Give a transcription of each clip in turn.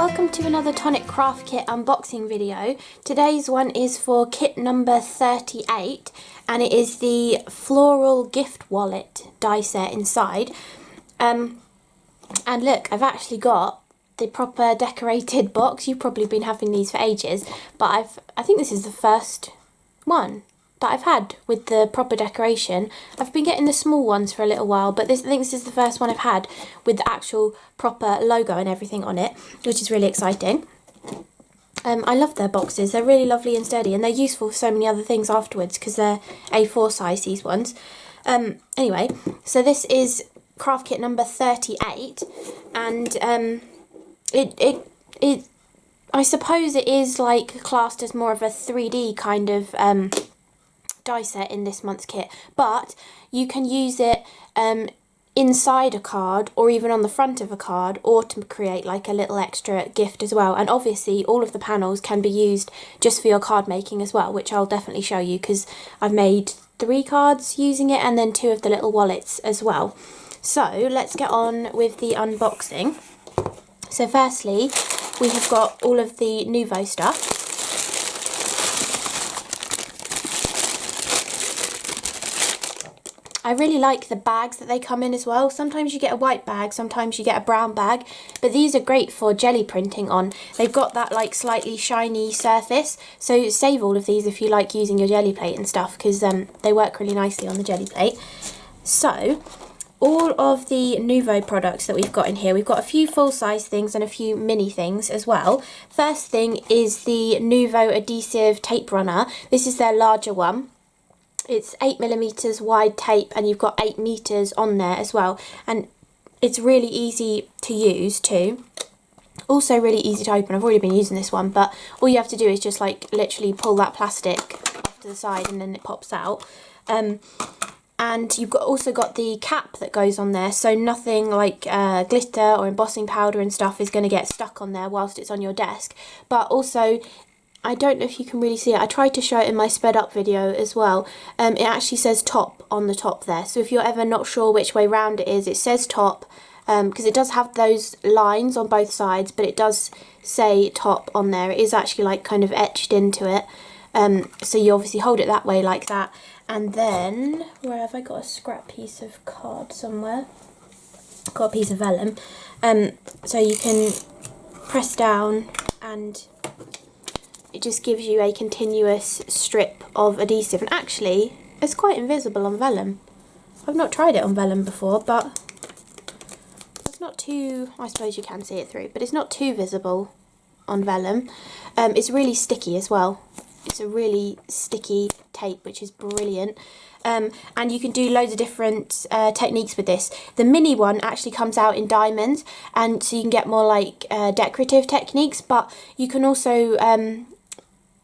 welcome to another Tonic craft kit unboxing video. Today's one is for kit number 38 and it is the Floral gift wallet die set inside. And look, I've actually got the proper decorated box. You've probably been having these for ages, but I think this is the first one that I've had with the proper decoration. I've been getting the small ones for a little while, but I think this is the first one I've had with the actual proper logo and everything on it, which is really exciting. I love their boxes. They're really lovely and sturdy, and they're useful for so many other things afterwards because they're A4 size, these ones. Anyway, so this is craft kit number 38, and I suppose it is like classed as more of a 3D kind of die set in this month's kit, but you can use it inside a card or even on the front of a card, or to create like a little extra gift as well. And obviously all of the panels can be used just for your card making as well, which I'll definitely show you because I've made 3 cards using it and then 2 of the little wallets as well. So let's get on with the unboxing. So firstly, we have got all of the Nuvo stuff. I really like the bags that they come in as well. Sometimes you get a white bag, sometimes you get a brown bag, but these are great for jelly printing on. They've got that like slightly shiny surface, so save all of these if you like using your jelly plate and stuff, because they work really nicely on the jelly plate. So all of the Nuvo products that we've got in here, we've got a few full-size things and a few mini things as well. First thing is the Nuvo adhesive tape runner. This is their larger one. It's 8mm wide tape and you've got 8 meters on there as well, and it's really easy to use too. Also really easy to open. I've already been using this one, but all you have to do is just like literally pull that plastic off to the side and then it pops out. And you've also got the cap that goes on there, so nothing like glitter or embossing powder and stuff is going to get stuck on there whilst it's on your desk. But also, I don't know if you can really see it, I tried to show it in my sped up video as well. It actually says top on the top there, so if you're ever not sure which way round it is, it says top, because it does have those lines on both sides, but it does say top on there. It is actually like kind of etched into it, so you obviously hold it that way like that. And then, where have I got a scrap piece of card somewhere? Got a piece of vellum. So you can press down and it just gives you a continuous strip of adhesive, and actually it's quite invisible on vellum. I've not tried it on vellum before, but it's not too, I suppose you can see it through, but it's not too visible on vellum. It's really sticky as well. It's a really sticky tape, which is brilliant. And you can do loads of different techniques with this. The mini one actually comes out in diamonds, and so you can get more like decorative techniques, but you can also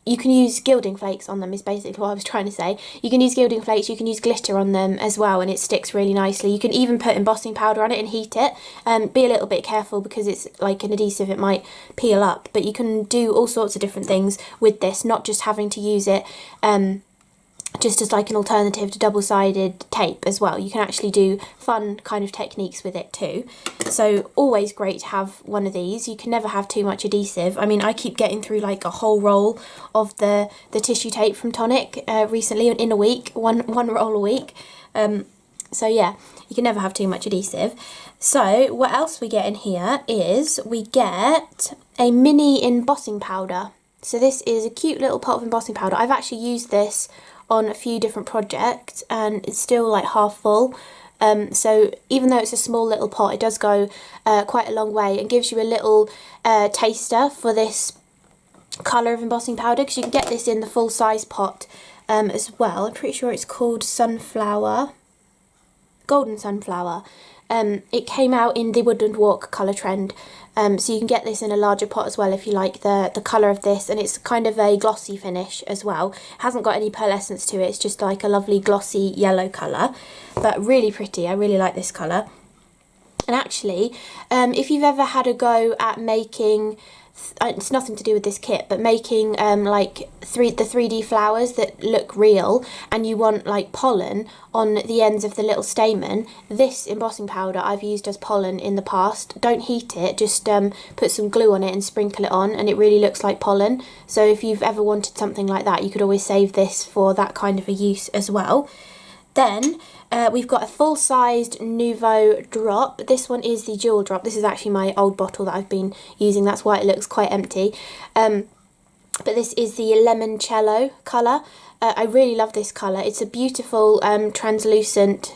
you can use gilding flakes on them, is basically what I was trying to say. You can use gilding flakes, you can use glitter on them as well, and it sticks really nicely. You can even put embossing powder on it and heat it. Be a little bit careful because it's like an adhesive, it might peel up, but you can do all sorts of different things with this, not just having to use it just as like an alternative to double-sided tape as well. You can actually do fun kind of techniques with it too. So always great to have one of these. You can never have too much adhesive. I mean, I keep getting through like a whole roll of the tissue tape from Tonic recently in a week, one roll a week. So yeah, you can never have too much adhesive. So what else we get in here is we get a mini embossing powder. So this is a cute little pot of embossing powder. I've actually used this on a few different projects and it's still like half full. So even though it's a small little pot, it does go quite a long way and gives you a little taster for this colour of embossing powder, because you can get this in the full size pot as well. I'm pretty sure it's called Sunflower, Golden Sunflower. It came out in the Woodland Walk colour trend, so you can get this in a larger pot as well if you like the colour of this, and it's kind of a glossy finish as well. It hasn't got any pearlescence to it, it's just like a lovely glossy yellow colour, but really pretty. I really like this colour. And actually, if you've ever had a go at making it's nothing to do with this kit, but making like the 3D flowers that look real, and you want like pollen on the ends of the little stamen. This embossing powder I've used as pollen in the past. Don't heat it, just put some glue on it and sprinkle it on, and it really looks like pollen. So if you've ever wanted something like that, you could always save this for that kind of a use as well. Then we've got a full-sized Nuvo drop. This one is the jewel drop. This is actually my old bottle that I've been using. That's why it looks quite empty. But this is the Limoncello colour. I really love this colour. It's a beautiful translucent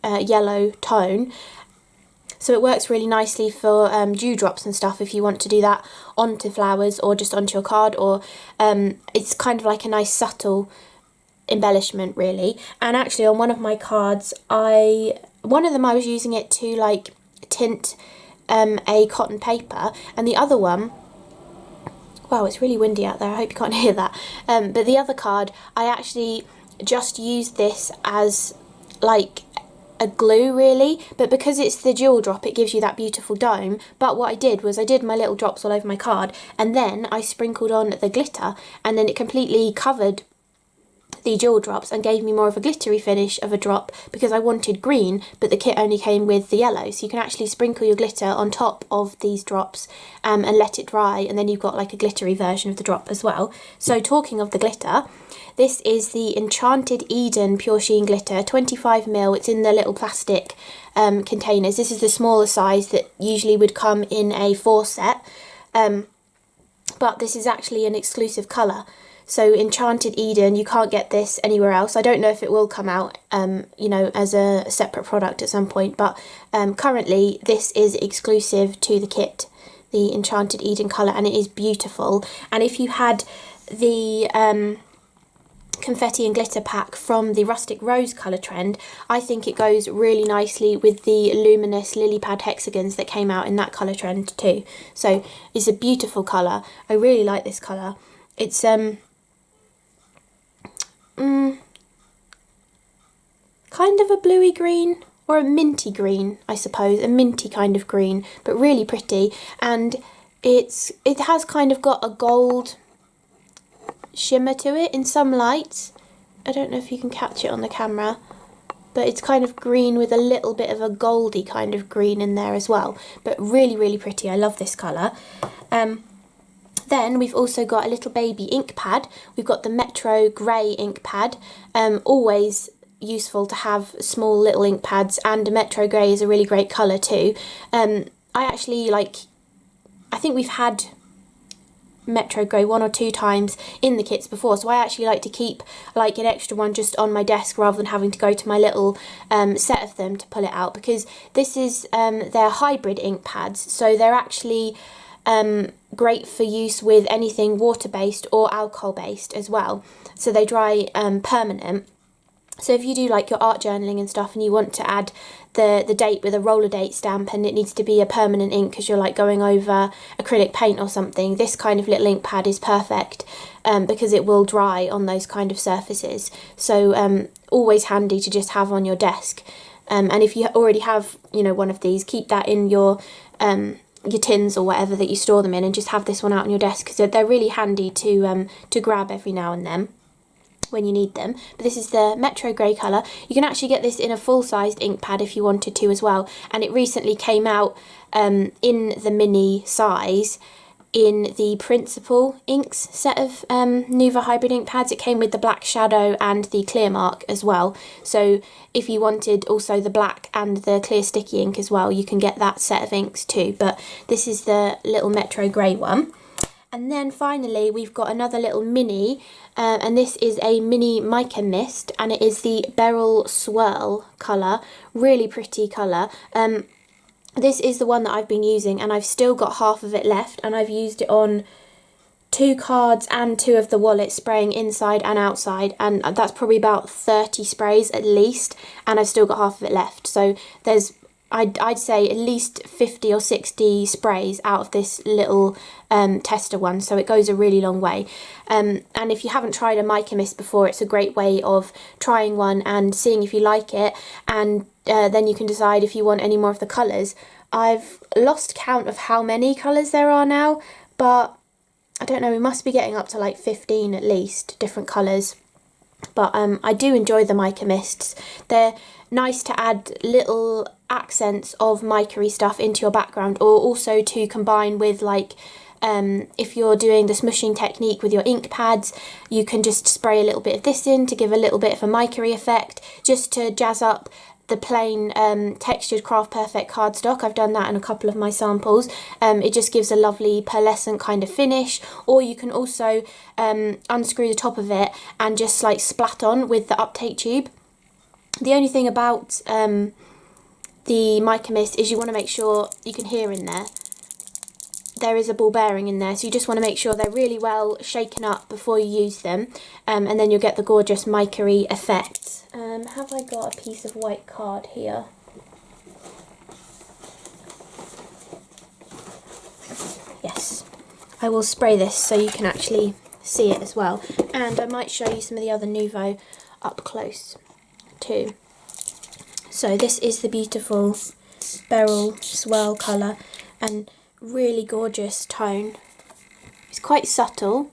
yellow tone. So it works really nicely for dewdrops and stuff if you want to do that onto flowers or just onto your card. Or it's kind of like a nice subtle embellishment really. And actually on one of my cards, one of them I was using it to like tint a cotton paper, and the other one, wow, it's really windy out there, I hope you can't hear that, but the other card I actually just used this as like a glue really, but because it's the jewel drop it gives you that beautiful dome. But what I did was I did my little drops all over my card, and then I sprinkled on the glitter, and then it completely covered the jewel drops and gave me more of a glittery finish of a drop, because I wanted green but the kit only came with the yellow. So you can actually sprinkle your glitter on top of these drops and let it dry, and then you've got like a glittery version of the drop as well. So talking of the glitter, this is the Enchanted Eden Pure Sheen Glitter, 25ml. It's in the little plastic containers. This is the smaller size that usually would come in a 4 set, but this is actually an exclusive colour. So Enchanted Eden, you can't get this anywhere else. I don't know if it will come out, you know, as a separate product at some point, but currently this is exclusive to the kit, the Enchanted Eden colour, and it is beautiful. And if you had the confetti and glitter pack from the Rustic Rose colour trend, I think it goes really nicely with the luminous lily pad hexagons that came out in that colour trend too. So it's a beautiful colour. I really like this colour. It's kind of a bluey green, or a minty green, I suppose, a minty kind of green, but really pretty. And it has kind of got a gold shimmer to it in some lights. I don't know if you can catch it on the camera, but it's kind of green with a little bit of a goldy kind of green in there as well, but really, really pretty. I love this colour. Then we've also got a little baby ink pad. We've got the Metro Grey ink pad. Always useful to have small little ink pads, and a Metro Grey is a really great colour too. I think we've had Metro Grey 1 or 2 times in the kits before, so I actually like to keep like an extra one just on my desk rather than having to go to my little set of them to pull it out, because this is their hybrid ink pads, so they're actually great for use with anything water-based or alcohol-based as well. So they dry permanent. So if you do like your art journaling and stuff and you want to add the date with a roller date stamp, and it needs to be a permanent ink because you're like going over acrylic paint or something, this kind of little ink pad is perfect because it will dry on those kind of surfaces. So always handy to just have on your desk. And if you already have, you know, one of these, keep that in your tins or whatever that you store them in, and just have this one out on your desk, because they're really handy to grab every now and then when you need them. But this is the Metro Grey colour. You can actually get this in a full-sized ink pad if you wanted to as well, and it recently came out in the mini size in the Principal Inks set of Nuvo hybrid ink pads. It came with the black shadow and the clear mark as well, so if you wanted also the black and the clear sticky ink as well, you can get that set of inks too. But this is the little Metro Grey one. And then finally we've got another little mini, and this is a mini mica mist, and it is the Beryl Swirl colour. Really pretty colour. This is the one that I've been using, and I've still got half of it left, and I've used it on 2 cards and 2 of the wallets, spraying inside and outside, and that's probably about 30 sprays at least, and I've still got half of it left. So there's, I'd say at least 50 or 60 sprays out of this little tester one, so it goes a really long way. And if you haven't tried a mica mist before, it's a great way of trying one and seeing if you like it, and then you can decide if you want any more of the colours. I've lost count of how many colours there are now, but I don't know, we must be getting up to like 15 at least different colours. But I do enjoy the mica mists. They're nice to add little accents of mica-y stuff into your background, or also to combine with, like, if you're doing the smushing technique with your ink pads, you can just spray a little bit of this in to give a little bit of a mica-y effect, just to jazz up the plain textured CRaFTi cardstock. I've done that in a couple of my samples. It just gives a lovely pearlescent kind of finish. Or you can also unscrew the top of it and just like splat on with the uptake tube. The only thing about the mica mist is you want to make sure, you can hear in there is a ball bearing in there, so you just want to make sure they're really well shaken up before you use them, and then you'll get the gorgeous mica-y effect. Have I got a piece of white card here? Yes. I will spray this so you can actually see it as well, and I might show you some of the other Nuvo up close too. So this is the beautiful Beryl Swirl colour, and really gorgeous tone. It's quite subtle,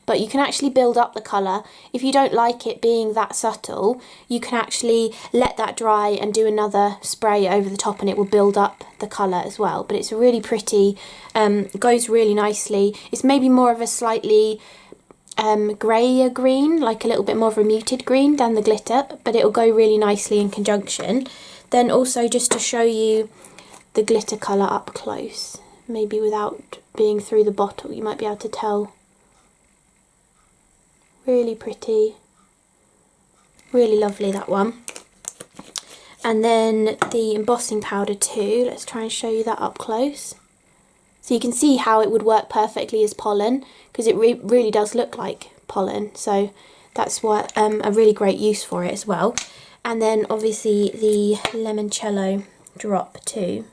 but you can actually build up the colour. If you don't like it being that subtle, you can actually let that dry and do another spray over the top, and it will build up the colour as well. But it's really pretty, goes really nicely. It's maybe more of a slightly greyer green, like a little bit more of a muted green than the glitter, but it'll go really nicely in conjunction. Then also, just to show you the glitter colour up close, maybe without being through the bottle, you might be able to tell. Really pretty, really lovely, that one. And then the embossing powder too, let's try and show you that up close. So you can see how it would work perfectly as pollen, because it really does look like pollen, so that's what a really great use for it as well. And then obviously the Limoncello drop too.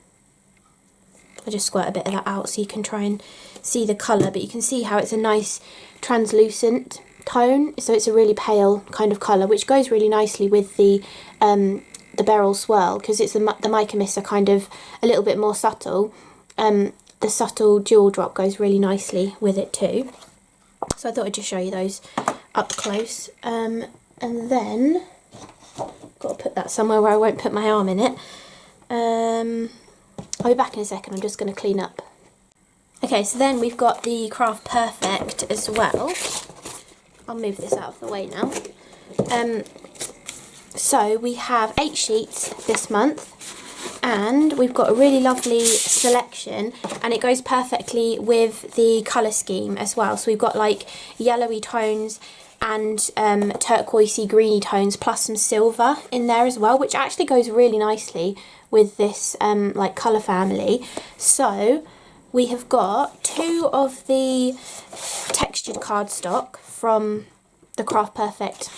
I just squirt a bit of that out so you can try and see the colour, but you can see how it's a nice translucent tone, so it's a really pale kind of colour, which goes really nicely with the Beryl Swirl, because it's the mica mists are kind of a little bit more subtle. The subtle jewel drop goes really nicely with it too. So I thought I'd just show you those up close. And then, got to put that somewhere where I won't put my arm in it. I'll be back in a second, I'm just going to clean up. Okay, so then we've got the Craft Perfect as well. I'll move this out of the way now. So we have 8 sheets this month, and we've got a really lovely selection, and it goes perfectly with the colour scheme as well. So we've got like yellowy tones and turquoisey greeny tones, plus some silver in there as well, which actually goes really nicely with this like colour family. So we have got 2 of the textured cardstock from the Craft Perfect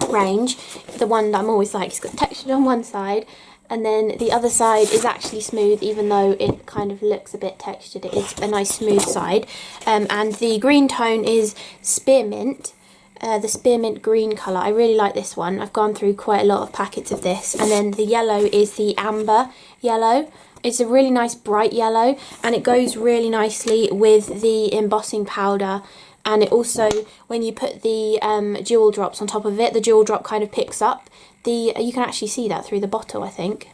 range. The one that I'm always like, it's got textured on one side, and then the other side is actually smooth, even though it kind of looks a bit textured. It is a nice smooth side. And the green tone is spearmint, the spearmint green colour. I really like this one. I've gone through quite a lot of packets of this. And then the yellow is the amber yellow. It's a really nice bright yellow, and it goes really nicely with the embossing powder. And it also, when you put the jewel drops on top of it, the jewel drop kind of picks up the, you can actually see that through the bottle, I think.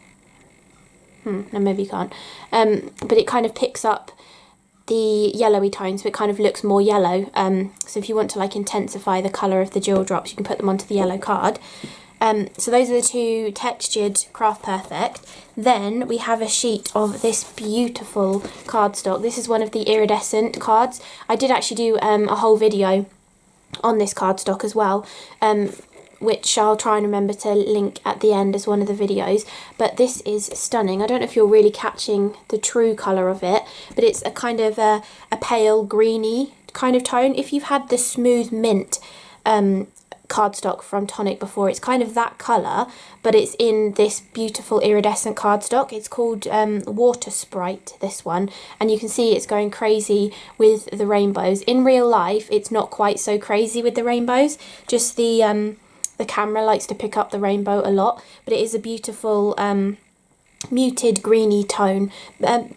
No, maybe you can't. But it kind of picks up the yellowy tone, so it kind of looks more yellow. So if you want to like intensify the colour of the jewel drops, you can put them onto the yellow card. So those are the 2 textured Craft Perfect. Then we have a sheet of this beautiful cardstock. This is one of the iridescent cards. I did actually do a whole video on this cardstock as well, which I'll try and remember to link at the end as one of the videos. But this is stunning. I don't know if you're really catching the true colour of it, but it's a kind of a pale greeny kind of tone. If you've had the smooth mint cardstock from Tonic before, it's kind of that colour, but it's in this beautiful iridescent cardstock. It's called Water Sprite, this one, and you can see it's going crazy with the rainbows. In real life, it's not quite so crazy with the rainbows, just the camera likes to pick up the rainbow a lot, but it is a beautiful muted greeny tone,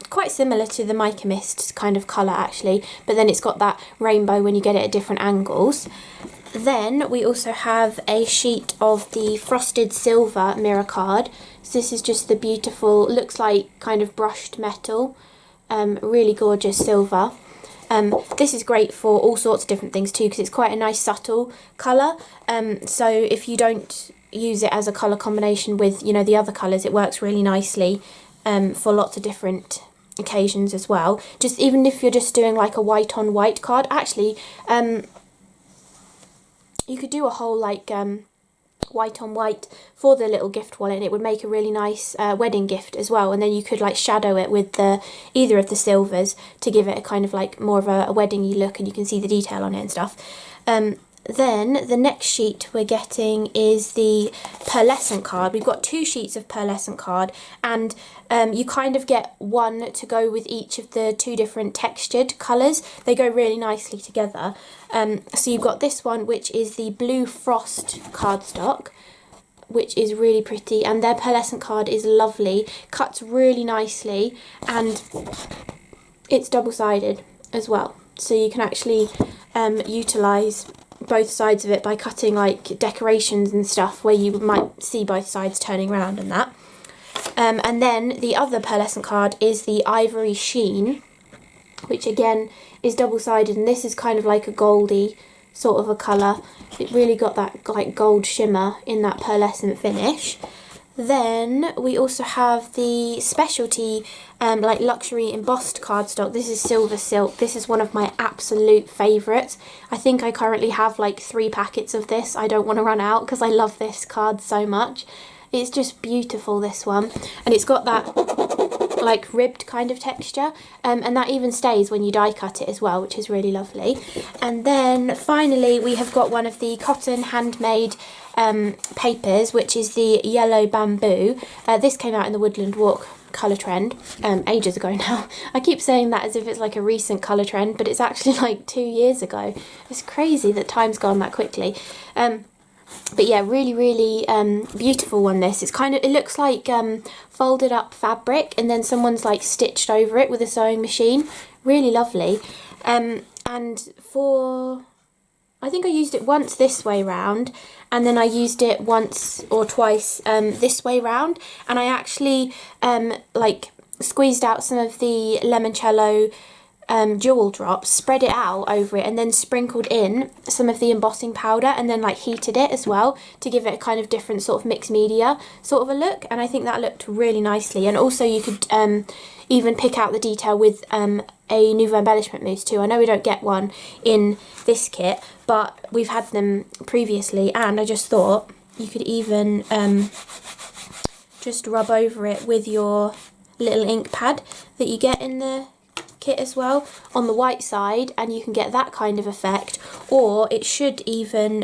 quite similar to the Mica Mist kind of colour actually, but then it's got that rainbow when you get it at different angles. Then we also have a sheet of the Frosted Silver mirror card. So this is just the beautiful, looks like kind of brushed metal, really gorgeous silver. This is great for all sorts of different things too, because it's quite a nice subtle colour. So if you don't use it as a colour combination with, you know, the other colours, it works really nicely for lots of different occasions as well. Just even if you're just doing like a white on white card, actually, you could do a whole like white on white for the little gift wallet, and it would make a really nice wedding gift as well. And then you could like shadow it with the either of the silvers to give it a kind of like more of a wedding-y look, and you can see the detail on it and stuff. Then the next sheet we're getting is the Pearlescent card. We've got 2 sheets of Pearlescent card, and you kind of get one to go with each of the 2 different textured colours. They go really nicely together. So you've got this one, which is the Blue Frost cardstock, which is really pretty, and their Pearlescent card is lovely, cuts really nicely, and it's double-sided as well. So you can actually utilise both sides of it by cutting like decorations and stuff where you might see both sides turning around and that. And then the other Pearlescent card is the Ivory Sheen, which again is double-sided, and this is kind of like a goldy sort of a colour. It really got that like gold shimmer in that pearlescent finish. Then we also have the Speciality like luxury embossed cardstock. This is Silver Silk. This is one of my absolute favourites. I think I currently have like 3 packets of this. I don't want to run out because I love this card so much. It's just beautiful, this one, and it's got that like ribbed kind of texture, and that even stays when you die cut it as well, which is really lovely. And then finally we have got one of the cotton handmade papers, which is the Yellow Bamboo. This came out in the Woodland Walk colour trend ages ago now. I keep saying that as if it's like a recent colour trend, but it's actually like 2 years ago. It's crazy that time's gone that quickly. But yeah, really, really beautiful one, this. It's kind of, it looks like folded up fabric, and then someone's like stitched over it with a sewing machine. Really lovely. And for, I think I used it once this way round, and then I used it once or twice this way round, and I actually like squeezed out some of the Limoncello jewel drops, spread it out over it, and then sprinkled in some of the embossing powder, and then like heated it as well to give it a kind of different sort of mixed media sort of a look, and I think that looked really nicely. And also you could even pick out the detail with a Nuvo embellishment mousse too. I know we don't get one in this kit, but we've had them previously, and I just thought you could even just rub over it with your little ink pad that you get in the kit as well on the white side, and you can get that kind of effect. Or it should even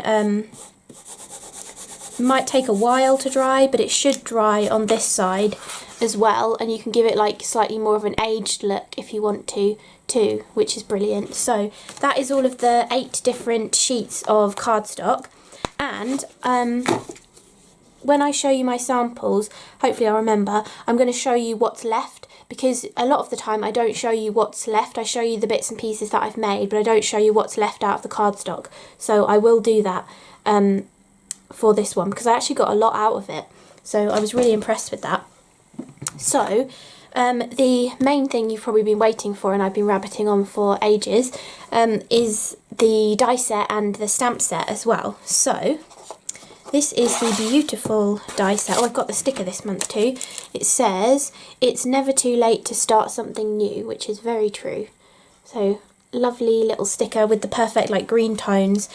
might take a while to dry, but it should dry on this side as well, and you can give it like slightly more of an aged look if you want to too, which is brilliant. So that is all of the 8 different sheets of cardstock, and when I show you my samples, hopefully I'll remember, I'm going to show you what's left, because a lot of the time I don't show you what's left. I show you the bits and pieces that I've made, but I don't show you what's left out of the cardstock. So I will do that for this one, because I actually got a lot out of it. So I was really impressed with that. So the main thing you've probably been waiting for, and I've been rabbiting on for ages, is the die set and the stamp set as well. So this is the beautiful die set. Oh, I've got the sticker this month too. It says, "It's never too late to start something new," which is very true. So lovely little sticker with the perfect like green tones.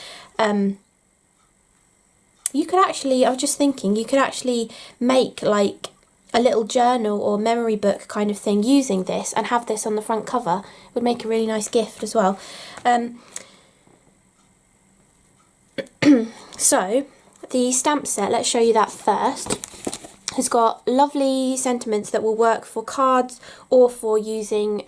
You could actually, I was just thinking, you could actually make like a little journal or memory book kind of thing using this, and have this on the front cover. It would make a really nice gift as well. So the stamp set, let's show you that first. Has got lovely sentiments that will work for cards or for using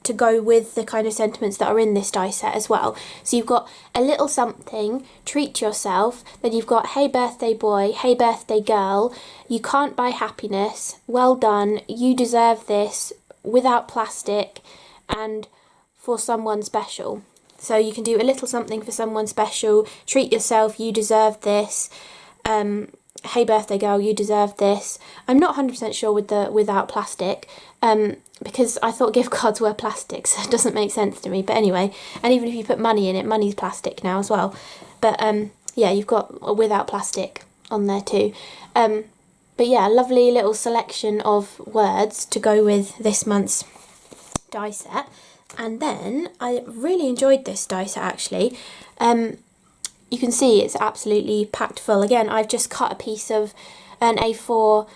to go with the kind of sentiments that are in this die set as well. So you've got a little something, treat yourself, then you've got hey birthday boy, hey birthday girl, you can't buy happiness, well done, you deserve this, without plastic, and for someone special. So you can do a little something for someone special, treat yourself, you deserve this, hey birthday girl, you deserve this. I'm not 100% sure with the without plastic, because I thought gift cards were plastic, so it doesn't make sense to me. But anyway, and even if you put money in it, money's plastic now as well. But yeah, you've got without plastic on there too. But yeah, lovely little selection of words to go with this month's die set. And then I really enjoyed this die set actually. You can see it's absolutely packed full. Again, I've just cut a piece of an A4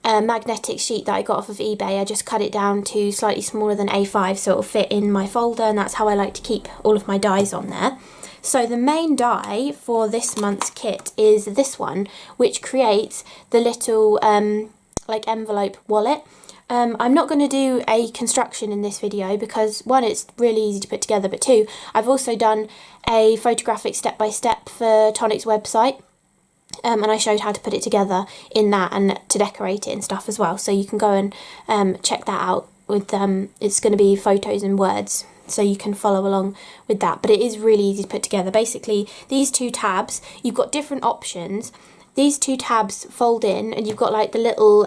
magnetic sheet that I got off of eBay. I just cut it down to slightly smaller than A5 so it'll fit in my folder, and that's how I like to keep all of my dies on there. So the main die for this month's kit is this one, which creates the little like envelope wallet. I'm not going to do a construction in this video because one, it's really easy to put together, but two, I've also done a photographic step-by-step for Tonic's website, and I showed how to put it together in that and to decorate it and stuff as well, so you can go and check that out with it's going to be photos and words, so you can follow along with that. But it is really easy to put together. Basically, these two tabs, you've got different options. These two tabs fold in, and you've got like the little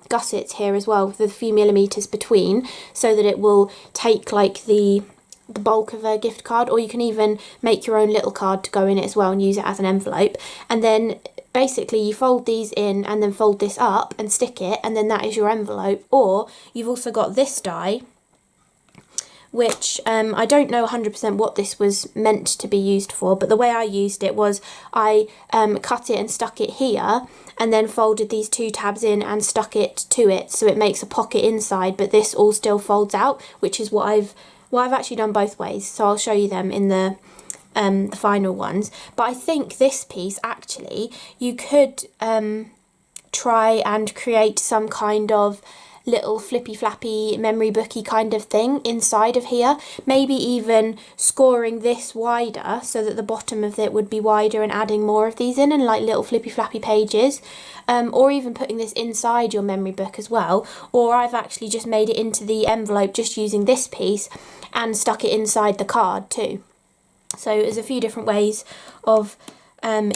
gussets here as well with a few millimeters between, so that it will take like the bulk of a gift card, or you can even make your own little card to go in it as well and use it as an envelope. And then basically you fold these in and then fold this up and stick it, and then that is your envelope. Or you've also got this die, which I don't know 100% what this was meant to be used for, but the way I used it was I cut it and stuck it here, and then folded these two tabs in and stuck it to it, so it makes a pocket inside, but this all still folds out, which is what I've actually done both ways, so I'll show you them in the final ones. But I think this piece, actually, you could try and create some kind of little flippy flappy memory booky kind of thing inside of here, maybe even scoring this wider so that the bottom of it would be wider and adding more of these in, and like little flippy flappy pages, or even putting this inside your memory book as well. Or I've actually just made it into the envelope just using this piece and stuck it inside the card too. So there's a few different ways of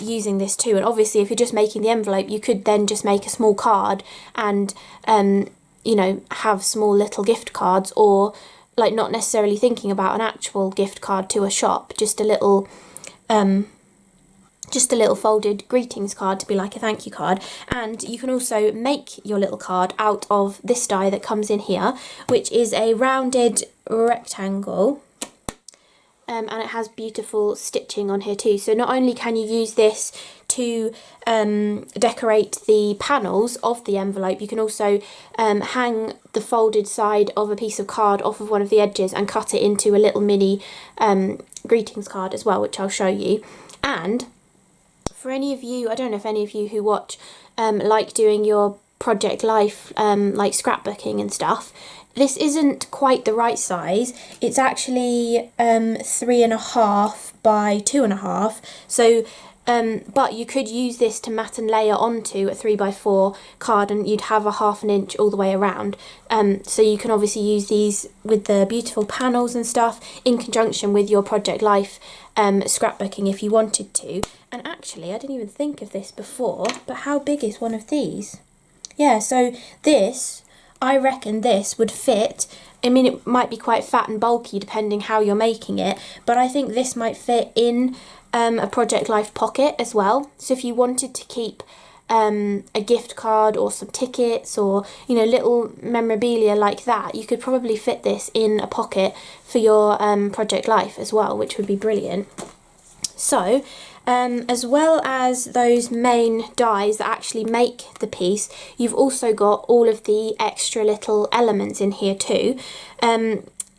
using this too. And obviously if you're just making the envelope, you could then just make a small card and you know, have small little gift cards, or like not necessarily thinking about an actual gift card to a shop, just a little folded greetings card to be like a thank you card. And you can also make your little card out of this die that comes in here, which is a rounded rectangle. And it has beautiful stitching on here too. So not only can you use this to decorate the panels of the envelope, you can also hang the folded side of a piece of card off of one of the edges and cut it into a little mini greetings card as well, which I'll show you. And for any of you, I don't know if any of you who watch like doing your project life, like scrapbooking and stuff, this isn't quite the right size. It's actually 3.5 by 2.5. So, but you could use this to mat and layer onto a 3x4 card, and you'd have a 1/2 inch all the way around. So you can obviously use these with the beautiful panels and stuff in conjunction with your project life scrapbooking if you wanted to. And actually, I didn't even think of this before, but how big is one of these? Yeah, so this, I reckon this would fit. I mean, it might be quite fat and bulky depending how you're making it, but I think this might fit in a Project Life pocket as well. So if you wanted to keep a gift card or some tickets, or, you know, little memorabilia like that, you could probably fit this in a pocket for your Project Life as well, which would be brilliant. So as well as those main dies that actually make the piece, you've also got all of the extra little elements in here too.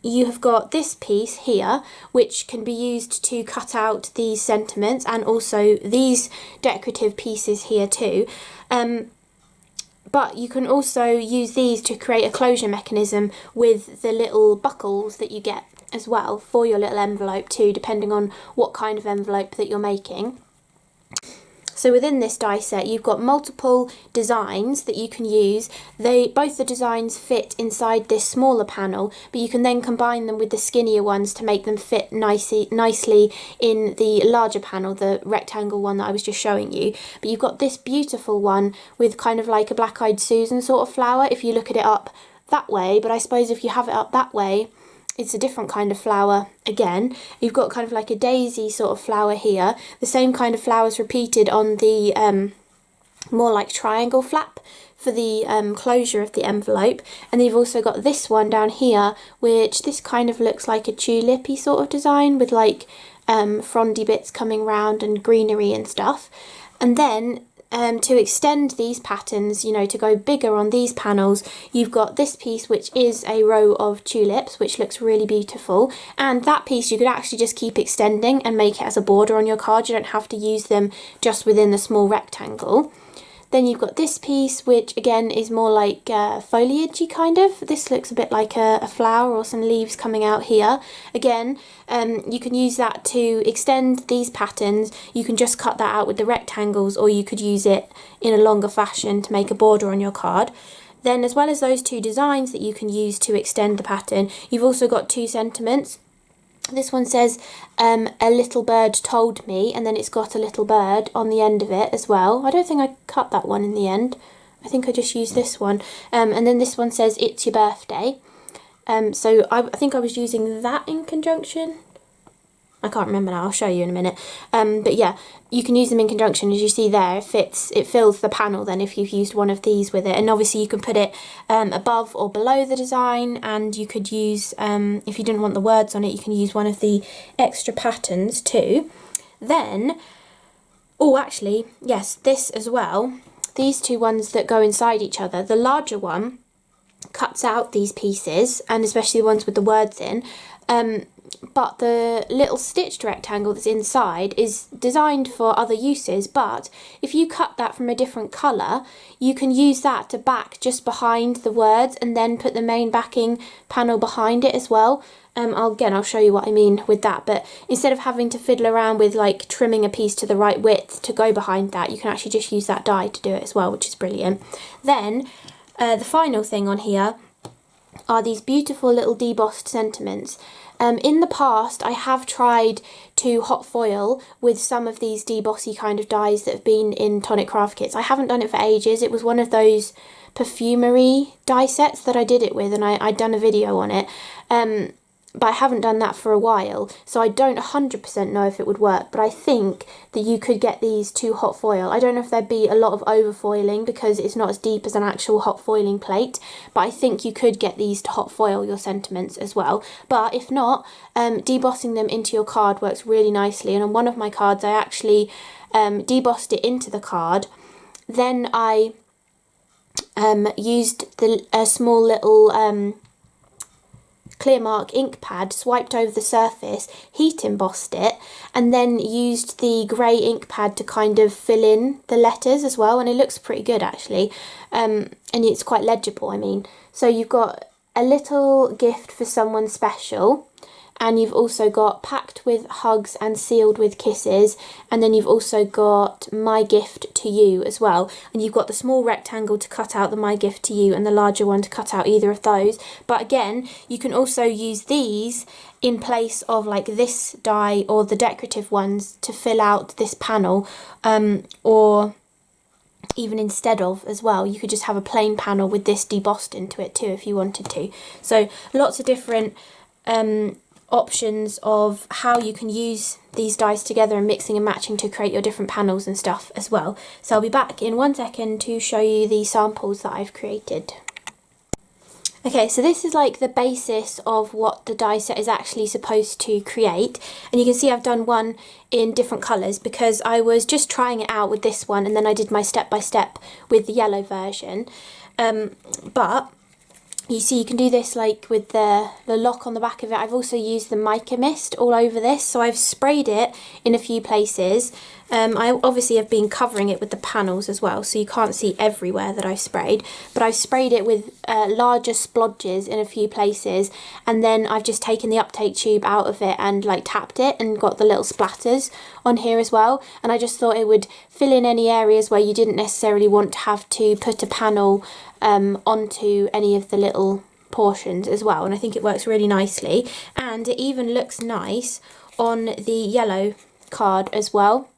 You have got this piece here, which can be used to cut out these sentiments, and also these decorative pieces here too. But but you can also use these to create a closure mechanism with the little buckles that you get as well for your little envelope too, depending on what kind of envelope that you're making. So within this die set you've got multiple designs that you can use. Both the designs fit inside this smaller panel, but you can then combine them with the skinnier ones to make them fit nicely in the larger panel, the rectangle one that I was just showing you. But you've got this beautiful one with kind of like a Black-Eyed Susan sort of flower if you look at it up that way, but I suppose if you have it up that way it's a different kind of flower again. You've got kind of like a daisy sort of flower here. The same kind of flowers repeated on the more like triangle flap for the closure of the envelope. And then you've also got this one down here, which this kind of looks like a tulip-y sort of design with like frondy bits coming round and greenery and stuff. And then to extend these patterns, you know, to go bigger on these panels, you've got this piece which is a row of tulips, which looks really beautiful, and that piece you could actually just keep extending and make it as a border on your card. You don't have to use them just within the small rectangle. Then you've got this piece, which again is more like foliagey kind of. This looks a bit like a flower or some leaves coming out here. Again, you can use that to extend these patterns. You can just cut that out with the rectangles, or you could use it in a longer fashion to make a border on your card. Then, as well as those two designs that you can use to extend the pattern, you've also got two sentiments. This one says, a little bird told me, and then it's got a little bird on the end of it as well. I don't think I cut that one in the end. I think I just used this one. And then this one says, it's your birthday. So I think I was using that in conjunction. I can't remember now, I'll show you in a minute. But yeah, you can use them in conjunction. As you see there, it fills the panel then if you've used one of these with it. And obviously you can put it above or below the design, and you could use, if you didn't want the words on it, you can use one of the extra patterns too. Then, oh actually, yes, this as well. These two ones that go inside each other, the larger one cuts out these pieces, and especially the ones with the words in. But the little stitched rectangle that's inside is designed for other uses, but if you cut that from a different colour, you can use that to back just behind the words and then put the main backing panel behind it as well. I'll show you what I mean with that, but instead of having to fiddle around with like trimming a piece to the right width to go behind that, you can actually just use that die to do it as well, which is brilliant. Then the final thing on here are these beautiful little debossed sentiments. In the past, I have tried to hot foil with some of these debossy kind of dies that have been in Tonic craft kits. I haven't done it for ages. It was one of those perfumery die sets that I did it with, and I'd done a video on it. But I haven't done that for a while, so I don't 100% know if it would work, but I think that you could get these to hot foil. I don't know if there'd be a lot of over foiling because it's not as deep as an actual hot foiling plate, but I think you could get these to hot foil your sentiments as well. But if not, debossing them into your card works really nicely, and on one of my cards I actually debossed it into the card. Then I used a small little clear mark ink pad, swiped over the surface, heat embossed it, and then used the grey ink pad to kind of fill in the letters as well, and it looks pretty good actually, and it's quite legible, I mean. So you've got a little gift for someone special, and you've also got packed with hugs and sealed with kisses, and then you've also got my gift to you as well, and you've got the small rectangle to cut out the my gift to you and the larger one to cut out either of those. But again, you can also use these in place of like this die or the decorative ones to fill out this panel, or even instead of as well. You could just have a plain panel with this debossed into it too if you wanted to. So lots of different options of how you can use these dies together and mixing and matching to create your different panels and stuff as well. So I'll be back in 1 second to show you the samples that I've created. Okay, so this is like the basis of what the die set is actually supposed to create, and you can see I've done one in different colours because I was just trying it out with this one, and then I did my step-by-step with the yellow version. But you see you can do this like with the lock on the back of it. I've also used the Mica mist all over this, so I've sprayed it in a few places I obviously have been covering it with the panels as well, so you can't see everywhere that I've sprayed, but I've sprayed it with larger splodges in a few places, and then I've just taken the uptake tube out of it and like tapped it and got the little splatters on here as well. And I just thought it would fill in any areas where you didn't necessarily want to have to put a panel onto any of the little portions as well, and I think it works really nicely, and it even looks nice on the yellow card as well.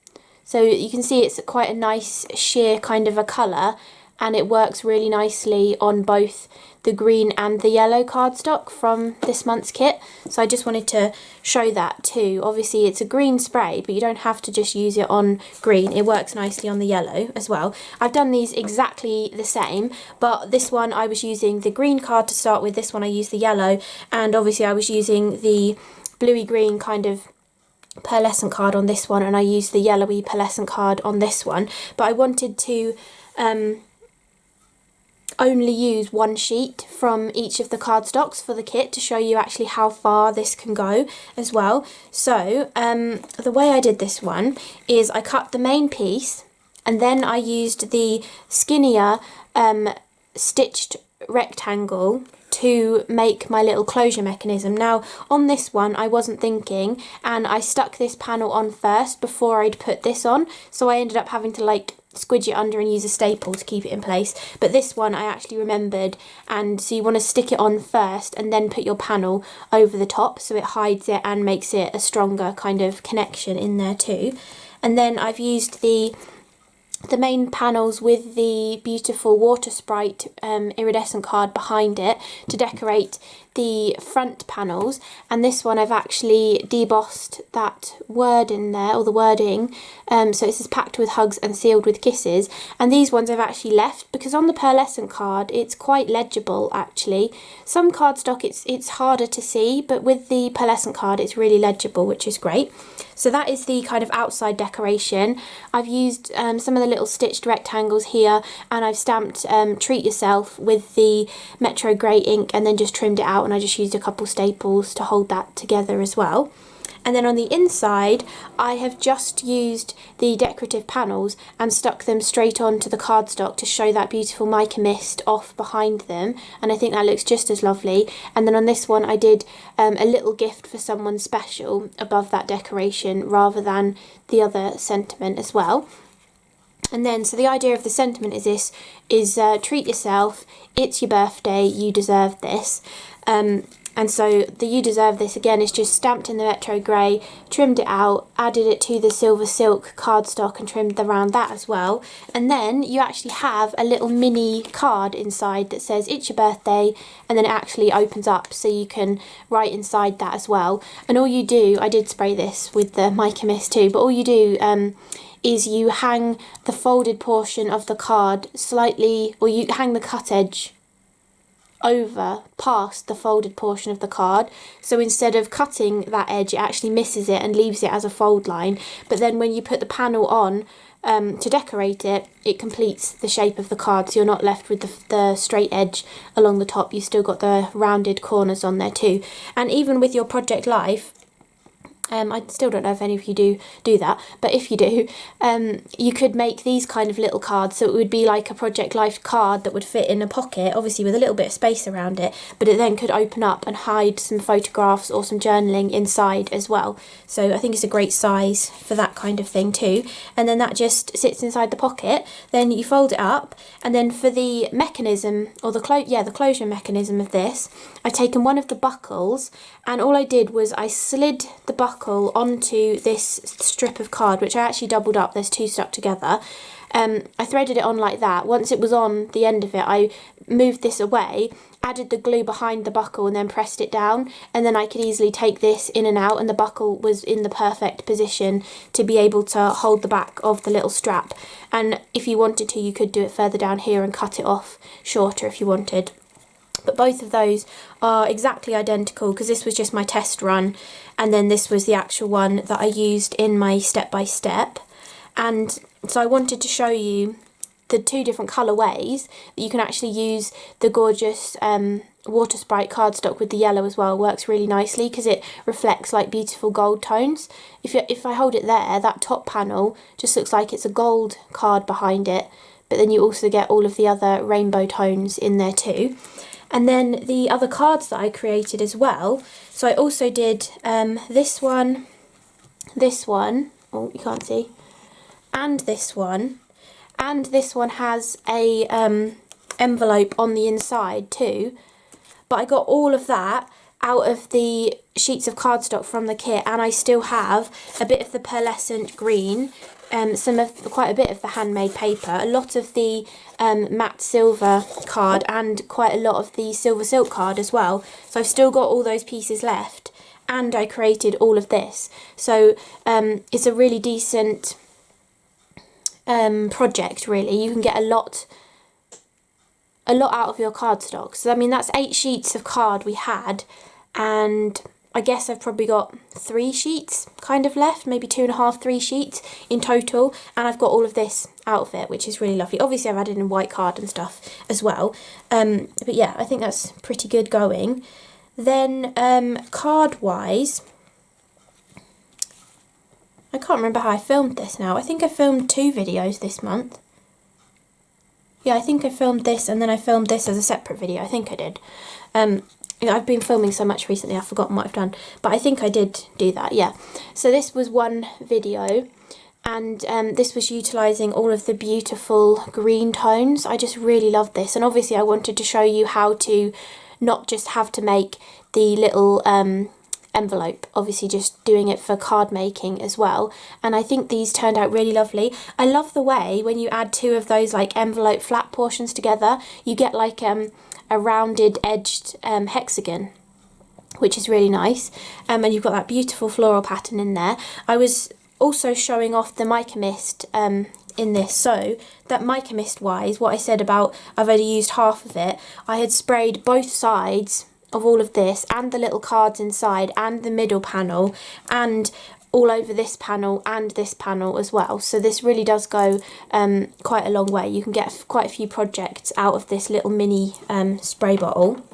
So you can see it's quite a nice sheer kind of a colour, and it works really nicely on both the green and the yellow cardstock from this month's kit. So I just wanted to show that too. Obviously it's a green spray, but you don't have to just use it on green. It works nicely on the yellow as well. I've done these exactly the same, but this one I was using the green card to start with, this one I used the yellow, and obviously I was using the bluey green kind of pearlescent card on this one, and I used the yellowy pearlescent card on this one. But I wanted to only use one sheet from each of the cardstocks for the kit to show you actually how far this can go as well. So the way I did this one is I cut the main piece, and then I used the skinnier stitched rectangle to make my little closure mechanism. Now on this one I wasn't thinking, and I stuck this panel on first before I'd put this on, so I ended up having to like squidge it under and use a staple to keep it in place. But this one I actually remembered, and so you want to stick it on first and then put your panel over the top so it hides it and makes it a stronger kind of connection in there too. And then I've used the main panels with the beautiful water Sprite iridescent card behind it to decorate the front panels, and this one I've actually debossed that word in there, or the wording, so it says packed with hugs and sealed with kisses, and these ones I've actually left because on the pearlescent card it's quite legible actually. Some cardstock it's harder to see, but with the pearlescent card it's really legible, which is great. So that is the kind of outside decoration. I've used some of the little stitched rectangles here, and I've stamped Treat Yourself with the Metro Grey ink and then just trimmed it out, and I just used a couple staples to hold that together as well. And then on the inside I have just used the decorative panels and stuck them straight onto the cardstock to show that beautiful mica mist off behind them, and I think that looks just as lovely. And then on this one I did a little gift for someone special above that decoration rather than the other sentiment as well. And then, so the idea of the sentiment is this, is treat yourself, it's your birthday, you deserve this. And so the you deserve this again is just stamped in the Metro Grey, trimmed it out, added it to the silver silk cardstock and trimmed around that as well. And then you actually have a little mini card inside that says it's your birthday, and then it actually opens up so you can write inside that as well. And all you do, I did spray this with the mica mist too, but all you do is you hang the folded portion of the card slightly, or you hang the cut edge over past the folded portion of the card, so instead of cutting that edge it actually misses it and leaves it as a fold line. But then when you put the panel on to decorate it, it completes the shape of the card, so you're not left with the straight edge along the top, you've still got the rounded corners on there too. And even with your project life, I still don't know if any of you do that, but if you do, you could make these kind of little cards, so it would be like a Project Life card that would fit in a pocket, obviously with a little bit of space around it, but it then could open up and hide some photographs or some journaling inside as well. So I think it's a great size for that kind of thing too. And then that just sits inside the pocket, then you fold it up, and then for the mechanism, or the closure mechanism of this, I've taken one of the buckles, and all I did was I slid the buckle onto this strip of card, which I actually doubled up, there's two stuck together. I threaded it on like that. Once it was on the end of it, I moved this away, added the glue behind the buckle and then pressed it down, and then I could easily take this in and out, and the buckle was in the perfect position to be able to hold the back of the little strap. And if you wanted to, you could do it further down here and cut it off shorter if you wanted. But both of those are exactly identical because this was just my test run, and then this was the actual one that I used in my step-by-step. And so I wanted to show you the two different colourways, you can actually use the gorgeous water Sprite cardstock with the yellow as well. It works really nicely because it reflects like beautiful gold tones. If I hold it there, that top panel just looks like it's a gold card behind it, but then you also get all of the other rainbow tones in there too. And then the other cards that I created as well, so I also did this one, oh you can't see, and this one has a envelope on the inside too, but I got all of that out of the sheets of cardstock from the kit, and I still have a bit of the pearlescent green, quite a bit of the handmade paper, a lot of the matte silver card, and quite a lot of the silver silk card as well. So I've still got all those pieces left, and I created all of this. So it's a really decent project really. You can get a lot out of your cardstock. So I mean, that's 8 sheets of card we had, and I guess I've probably got 3 sheets kind of left, maybe 2.5, 3 sheets in total, and I've got all of this out of it, which is really lovely. Obviously I've added in white card and stuff as well, but yeah, I think that's pretty good going. Then card wise, I can't remember how I filmed this now. I think I filmed 2 videos this month. Yeah, I think I filmed this and then I filmed this as a separate video. I think I did. I've been filming so much recently, I've forgotten what I've done. But I think I did do that, yeah. So this was one video, and this was utilising all of the beautiful green tones. I just really love this. And obviously I wanted to show you how to not just have to make the little envelope, obviously just doing it for card making as well. And I think these turned out really lovely. I love the way when you add 2 of those like envelope flat portions together, you get like a rounded edged hexagon, which is really nice. And you've got that beautiful floral pattern in there. I was also showing off the Mica Mist in this, so that Mica Mist wise, what I said about I've only used half of it, I had sprayed both sides of all of this and the little cards inside and the middle panel and all over this panel and this panel as well. So this really does go quite a long way. You can get quite a few projects out of this little mini spray bottle.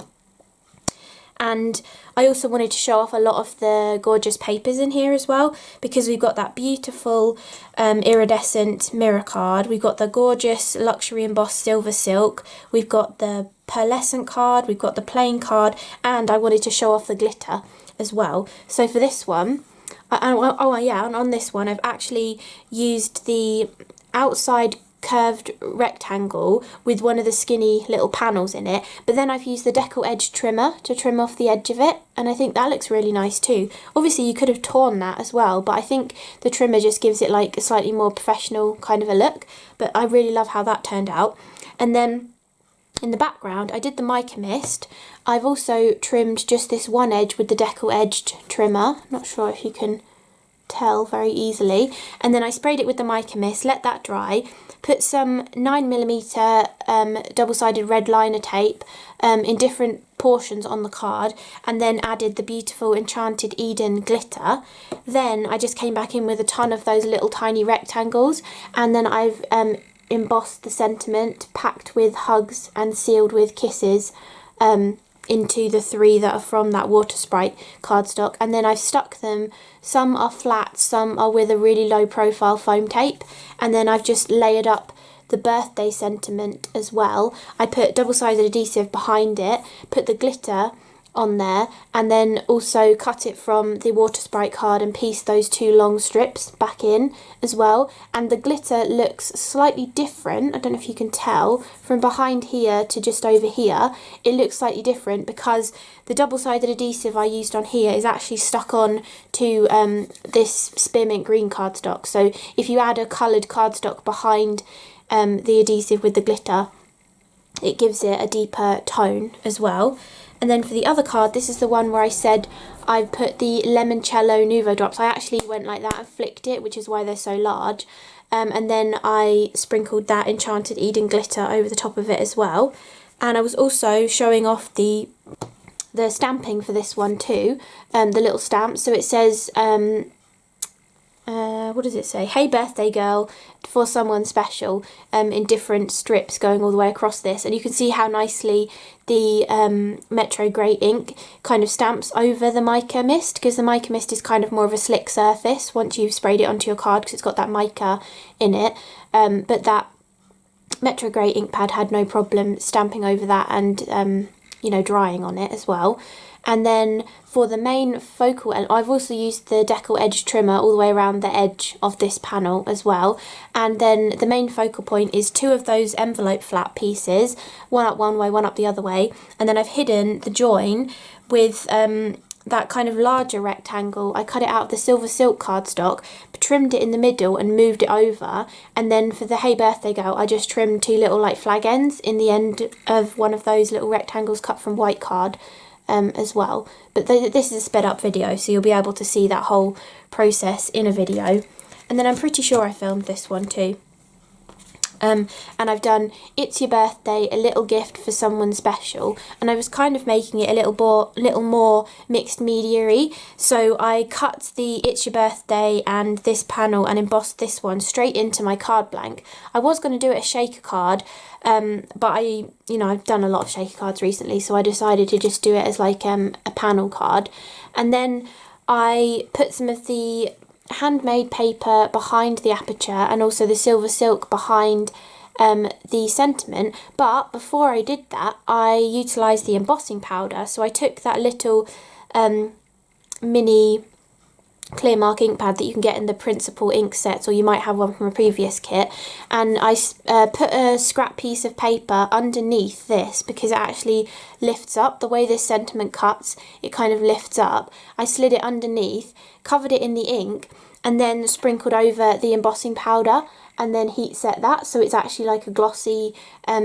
And I also wanted to show off a lot of the gorgeous papers in here as well, because we've got that beautiful iridescent mirror card, we've got the gorgeous luxury embossed silver silk, we've got the pearlescent card, we've got the plain card, and I wanted to show off the glitter as well. So for this one, and on this one I've actually used the outside curved rectangle with one of the skinny little panels in it, but then I've used the decal edge trimmer to trim off the edge of it, and I think that looks really nice too. Obviously you could have torn that as well, but I think the trimmer just gives it like a slightly more professional kind of a look, but I really love how that turned out. And then in the background I did the Mica Mist. I've also trimmed just this one edge with the decal edged trimmer, not sure if you can tell very easily, and then I sprayed it with the Mica Mist, let that dry, put some 9mm double-sided red liner tape in different portions on the card, and then added the beautiful Enchanted Eden glitter. Then I just came back in with a ton of those little tiny rectangles, and then I've embossed the sentiment, packed with hugs and sealed with kisses, into the 3 that are from that water Sprite cardstock, and then I've stuck them, some are flat, some are with a really low profile foam tape, and then I've just layered up the birthday sentiment as well. I put double-sided adhesive behind it, put the glitter on there, and then also cut it from the water Sprite card and pieced those 2 long strips back in as well. And the glitter looks slightly different, I don't know if you can tell, from behind here to just over here. It looks slightly different because the double-sided adhesive I used on here is actually stuck on to this spearmint green cardstock. So if you add a coloured cardstock behind the adhesive with the glitter, it gives it a deeper tone as well. And then for the other card, this is the one where I said I put the Limoncello Nuvo drops. I actually went like that and flicked it, which is why they're so large. And then I sprinkled that Enchanted Eden glitter over the top of it as well. And I was also showing off the stamping for this one too, the little stamp. So it says, what does it say? Hey birthday girl, for someone special, in different strips going all the way across this. And you can see how nicely the Metro Grey ink kind of stamps over the mica mist, because the mica mist is kind of more of a slick surface once you've sprayed it onto your card, because it's got that mica in it. But that Metro Grey ink pad had no problem stamping over that and, you know, drying on it as well. And then for the main focal, and I've also used the Decal Edge trimmer all the way around the edge of this panel as well. And then the main focal point is 2 of those envelope flap pieces, one up one way, one up the other way. And then I've hidden the join with that kind of larger rectangle. I cut it out of the silver silk cardstock, trimmed it in the middle and moved it over. And then for the Hey Birthday Girl, I just trimmed 2 little like flag ends in the end of one of those little rectangles cut from white card. As well, but this is a sped up video, so you'll be able to see that whole process in a video. And then I'm pretty sure I filmed this one too. And I've done It's Your Birthday, a little gift for someone special, and I was kind of making it a little more mixed media-y, so I cut the It's Your Birthday and this panel and embossed this one straight into my card blank. I was going to do it as shaker card, but I've done a lot of shaker cards recently, so I decided to just do it as like a panel card. And then I put some of the handmade paper behind the aperture and also the silver silk behind the sentiment. But before I did that, I utilised the embossing powder. So I took that little mini clear mark ink pad that you can get in the Principal ink sets, or you might have one from a previous kit, and I put a scrap piece of paper underneath this because it actually lifts up. The way this sentiment cuts, it kind of lifts up. I slid it underneath, covered it in the ink, and then sprinkled over the embossing powder and then heat set that, so it's actually like a glossy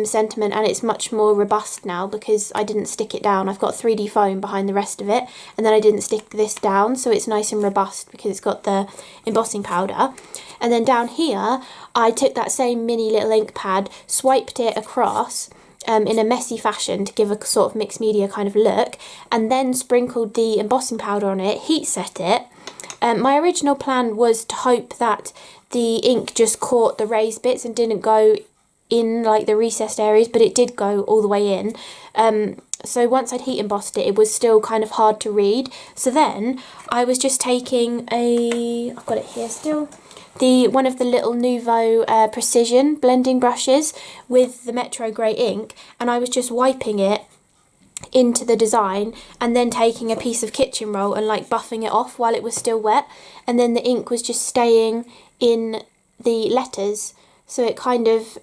sentiment, and it's much more robust now because I didn't stick it down. I've got 3D foam behind the rest of it, and then I didn't stick this down, so it's nice and robust because it's got the embossing powder. And then down here I took that same mini little ink pad, swiped it across in a messy fashion to give a sort of mixed media kind of look, and then sprinkled the embossing powder on it, heat set it. My original plan was to hope that the ink just caught the raised bits and didn't go in like the recessed areas, but it did go all the way in. So once I'd heat embossed it, it was still kind of hard to read. So then I was just taking I've got it here still, one of the little Nuvo Precision blending brushes with the Metro Grey ink, and I was just wiping it into the design and then taking a piece of kitchen roll and like buffing it off while it was still wet, and then the ink was just staying in the letters, so it kind of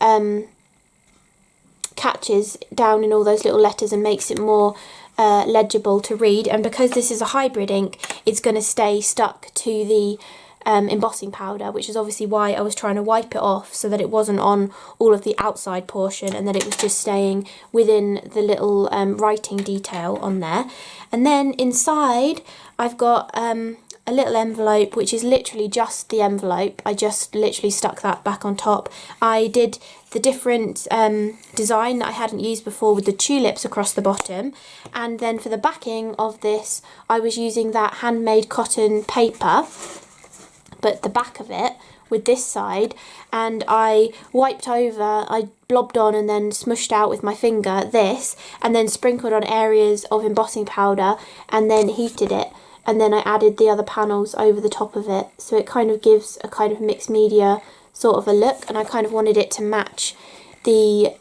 catches down in all those little letters and makes it more legible to read. And because this is a hybrid ink, it's going to stay stuck to the embossing powder, which is obviously why I was trying to wipe it off so that it wasn't on all of the outside portion and that it was just staying within the little writing detail on there. And then inside I've got a little envelope, which is literally just the envelope. I just literally stuck that back on top. I did the different design that I hadn't used before with the tulips across the bottom, and then for the backing of this I was using that handmade cotton paper, but the back of it with this side, and I wiped over, I blobbed on and then smushed out with my finger this, and then sprinkled on areas of embossing powder and then heated it, and then I added the other panels over the top of it, so it kind of gives a kind of mixed media sort of a look, and I kind of wanted it to match the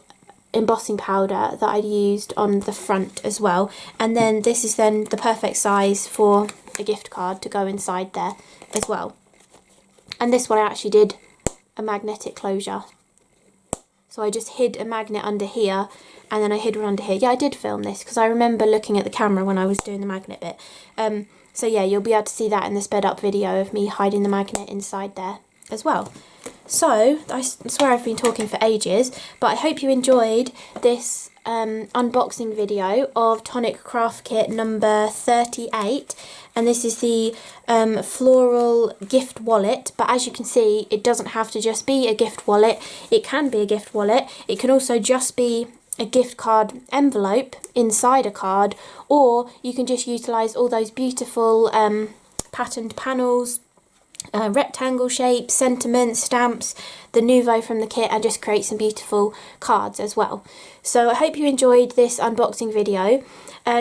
embossing powder that I'd used on the front as well. And then this is then the perfect size for a gift card to go inside there as well. And this one I actually did a magnetic closure. So I just hid a magnet under here, and then I hid one under here. Yeah, I did film this because I remember looking at the camera when I was doing the magnet bit. So yeah, you'll be able to see that in the sped up video of me hiding the magnet inside there as well. So, I swear I've been talking for ages, but I hope you enjoyed this unboxing video of Tonic Craft Kit number 38. And this is the Floral gift wallet, but as you can see, it doesn't have to just be a gift wallet. It can be a gift wallet. It can also just be a gift card envelope inside a card, or you can just utilise all those beautiful patterned panels rectangle shapes, sentiments, stamps, the Nuvo from the kit, and just create some beautiful cards as well. So I hope you enjoyed this unboxing video.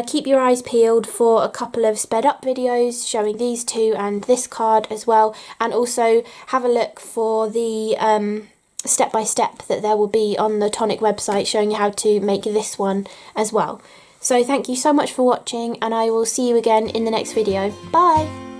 Keep your eyes peeled for a couple of sped up videos showing these two and this card as well, and also have a look for the step-by-step that there will be on the Tonic website showing you how to make this one as well. So thank you so much for watching, and I will see you again in the next video. Bye!